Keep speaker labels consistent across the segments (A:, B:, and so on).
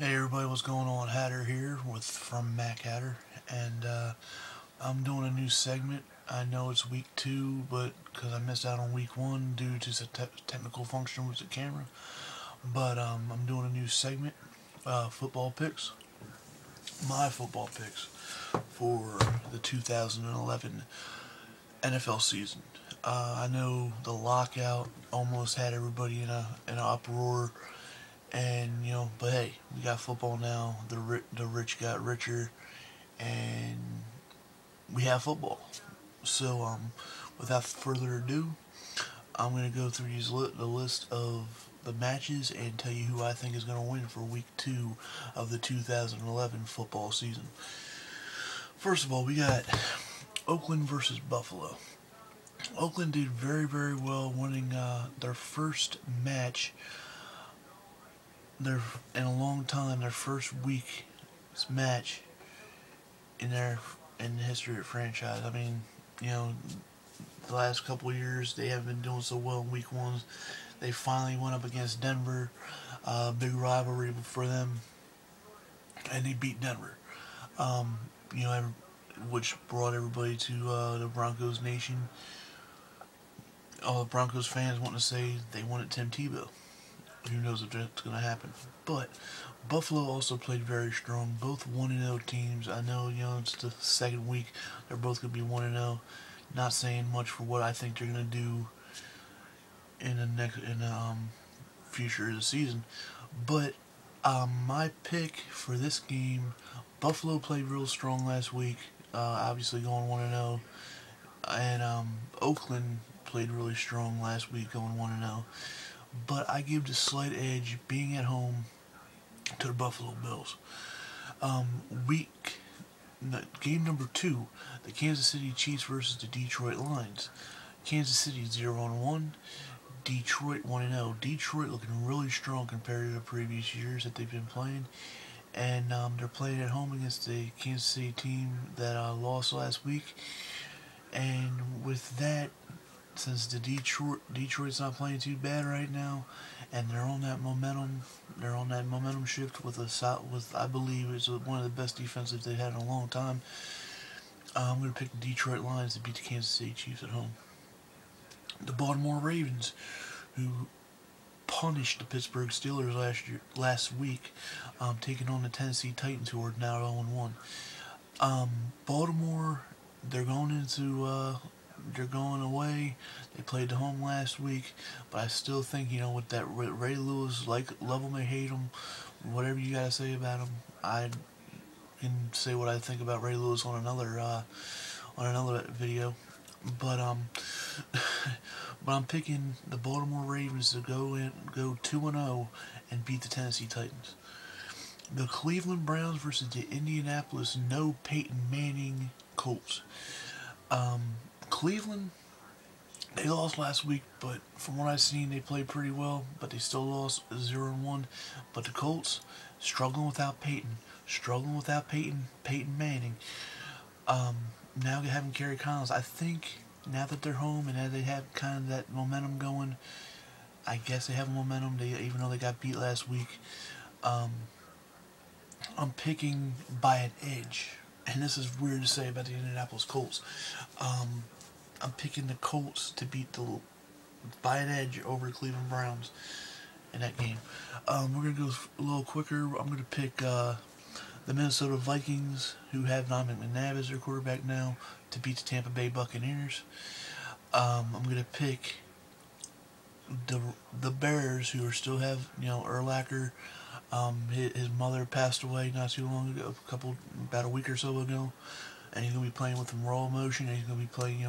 A: Hey everybody, what's going on? Hatter here from MacHatter, and I'm doing a new segment. I know it's week 2, but because I missed out on week 1 due to some technical function with the camera, but I'm doing a new segment, football picks, my football picks for the 2011 NFL season. I know the lockout almost had everybody in an uproar. And but hey, we got football now. The rich got richer, and we have football. So without further ado, I'm gonna go through the list of the matches and tell you who I think is gonna win for Week 2 of the 2011 football season. First of all, we got Oakland versus Buffalo. Oakland did very well, winning their first match in a long time, their first week match in the history of the franchise. I mean, the last couple of years they haven't been doing so well in week 1s. They finally went up against Denver, big rivalry for them, and they beat Denver. Um, you know, which brought everybody to the Broncos Nation. All the Broncos fans want to say they wanted Tim Tebow. Who knows if that's going to happen. But Buffalo also played very strong. Both 1-0 teams. I know, it's the second week. They're both going to be 1-0. Not saying much for what I think they're going to do in the future of the season. But my pick for this game, Buffalo played real strong last week. Obviously going 1-0. And Oakland played really strong last week, going 1-0. But I give the slight edge, being at home, to the Buffalo Bills. Game number 2, the Kansas City Chiefs versus the Detroit Lions. Kansas City 0-1, Detroit 1-0. Detroit looking really strong compared to the previous years that they've been playing. And they're playing at home against the Kansas City team that lost last week. And with that, since the Detroit's not playing too bad right now, and they're on that momentum shift with I believe it's one of the best defenses they've had in a long time. I'm going to pick the Detroit Lions to beat the Kansas City Chiefs at home. The Baltimore Ravens, who punished the Pittsburgh Steelers last week, taking on the Tennessee Titans, who are now 0-1. Baltimore, they're going away. They played at home last week, but I still think, with that Ray Lewis, love him or hate him, whatever you gotta say about him, I can say what I think about Ray Lewis on another video. But but I'm picking the Baltimore Ravens to go 2-0 and beat the Tennessee Titans. The Cleveland Browns versus the Indianapolis no Peyton Manning Colts. Cleveland, they lost last week, but from what I've seen, they played pretty well, but they still lost 0-1. But the Colts, struggling without Peyton Manning. Now having Kerry Collins, I think now that they're home and now they have kind of that momentum going, I guess they have momentum, even though they got beat last week. I'm picking by an edge, and this is weird to say about the Indianapolis Colts. I'm picking the Colts to beat by an edge over the Cleveland Browns in that game. We're going to go a little quicker. I'm going to pick the Minnesota Vikings, who have Donovan McNabb as their quarterback now, to beat the Tampa Bay Buccaneers. I'm going to pick the Bears, who still have Urlacher. His mother passed away not too long ago, about a week or so ago, and he's going to be playing with some raw emotion, and he's going to be playing,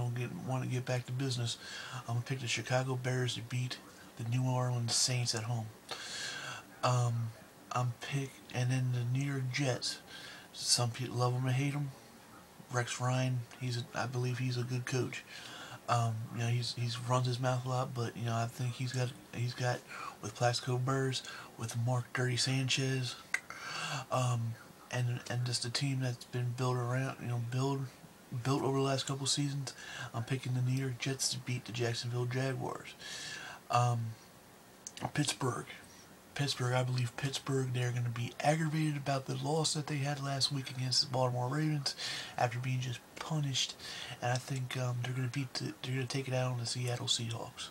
A: want to get back to business. I'm going to pick the Chicago Bears to beat the New Orleans Saints at home. And then the New York Jets. Some people love him or hate him. Rex Ryan, I believe he's a good coach. He's runs his mouth a lot, but I think he's got with Plaxico Burress, with Mark Dirty Sanchez, and just a team that's been built around, built over the last couple seasons. I'm picking the New York Jets to beat the Jacksonville Jaguars. Pittsburgh, Pittsburgh. I believe Pittsburgh, they're going to be aggravated about the loss that they had last week against the Baltimore Ravens after being just punished, and I think they're going to take it out on the Seattle Seahawks.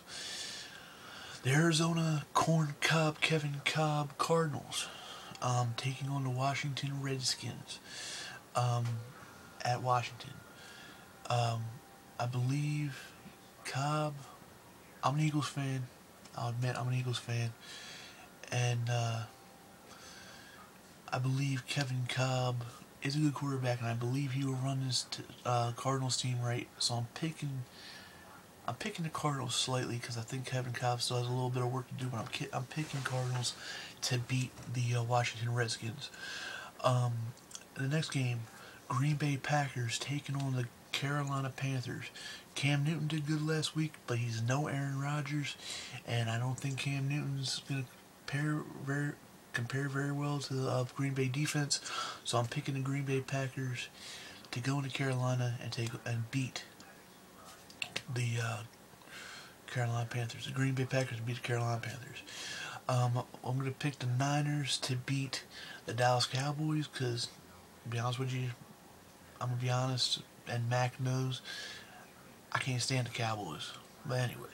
A: The Arizona Kevin Cobb Cardinals taking on the Washington Redskins at Washington. I believe Cobb. I'm an Eagles fan. I'll admit I'm an Eagles fan. And I believe Kevin Cobb is a good quarterback, and I believe he will run this Cardinals team right. So I'm picking the Cardinals slightly because I think Kevin Cobb still has a little bit of work to do, but I'm picking Cardinals to beat the Washington Redskins. The next game, Green Bay Packers taking on the Carolina Panthers. Cam Newton did good last week, but he's no Aaron Rodgers, and I don't think Cam Newton's going to compare very well to the Green Bay defense. So I'm picking the Green Bay Packers to go into Carolina and beat the Carolina Panthers. The Green Bay Packers beat the Carolina Panthers. I'm going to pick the Niners to beat the Dallas Cowboys because, to be honest with you, I'm going to be honest, and Mac knows, I can't stand the Cowboys. But anyway,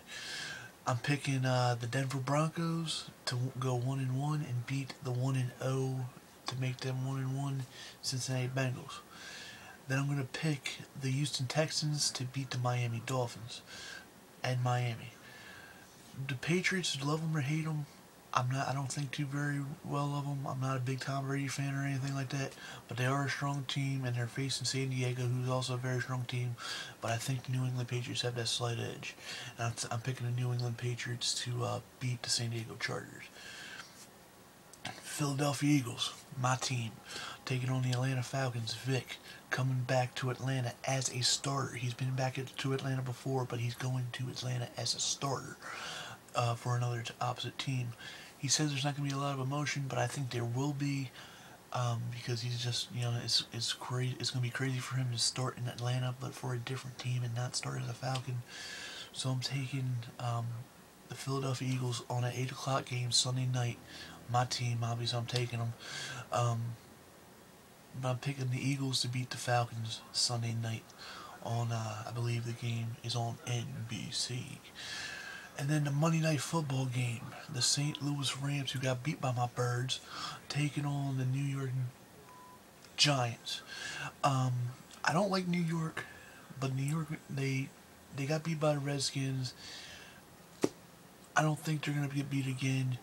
A: I'm picking the Denver Broncos to go 1-1 and beat the 1-0 to make them 1-1 Cincinnati Bengals. Then I'm going to pick the Houston Texans to beat the Miami Dolphins and Miami. The Patriots, love them or hate them, I don't think too very well of them. I'm not a big Tom Brady fan or anything like that, but they are a strong team, and they're facing San Diego, who's also a very strong team. But I think the New England Patriots have that slight edge, and I'm picking the New England Patriots to beat the San Diego Chargers. Philadelphia Eagles, my team, taking on the Atlanta Falcons. Vic coming back to Atlanta as a starter. He's been back to Atlanta before, but he's going to Atlanta as a starter for another opposite team. He says there's not going to be a lot of emotion, but I think there will be, because he's just, it's crazy. It's going to be crazy for him to start in Atlanta, but for a different team and not start as a Falcon. So I'm taking the Philadelphia Eagles on an 8 o'clock game Sunday night. My team, obviously, I'm taking them. But I'm picking the Eagles to beat the Falcons Sunday night on, I believe the game is on NBC. And then the Monday Night Football game, the St. Louis Rams, who got beat by my Birds, taking on the New York Giants. I don't like New York, but New York, they got beat by the Redskins. I don't think they're going to get beat again.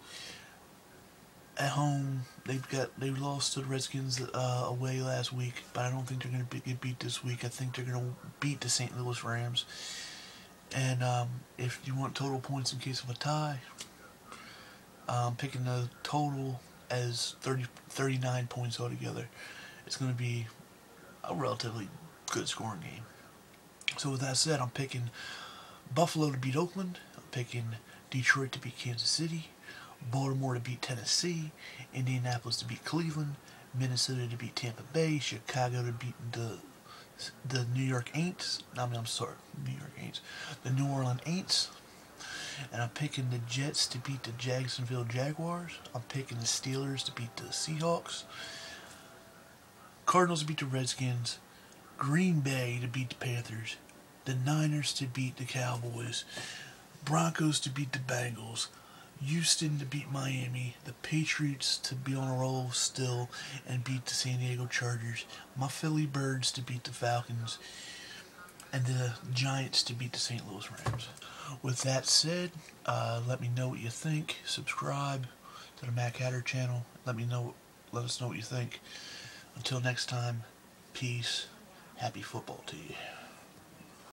A: At home, they lost to the Redskins away last week, but I don't think they're going to get beat this week. I think they're going to beat the St. Louis Rams. And if you want total points in case of a tie, I'm picking the total as 39 points altogether. It's going to be a relatively good scoring game. So with that said, I'm picking Buffalo to beat Oakland. I'm picking Detroit to beat Kansas City. Baltimore to beat Tennessee. Indianapolis to beat Cleveland. Minnesota to beat Tampa Bay. Chicago to beat the New York Aints. The New Orleans Aints. And I'm picking the Jets to beat the Jacksonville Jaguars. I'm picking the Steelers to beat the Seahawks. Cardinals to beat the Redskins. Green Bay to beat the Panthers. The Niners to beat the Cowboys. Broncos to beat the Bengals. Houston to beat Miami, the Patriots to be on a roll still and beat the San Diego Chargers, my Philly Birds to beat the Falcons, and the Giants to beat the St. Louis Rams. With that said, let me know what you think. Subscribe to the MacHatter channel. Let us know what you think. Until next time, peace. Happy football to you.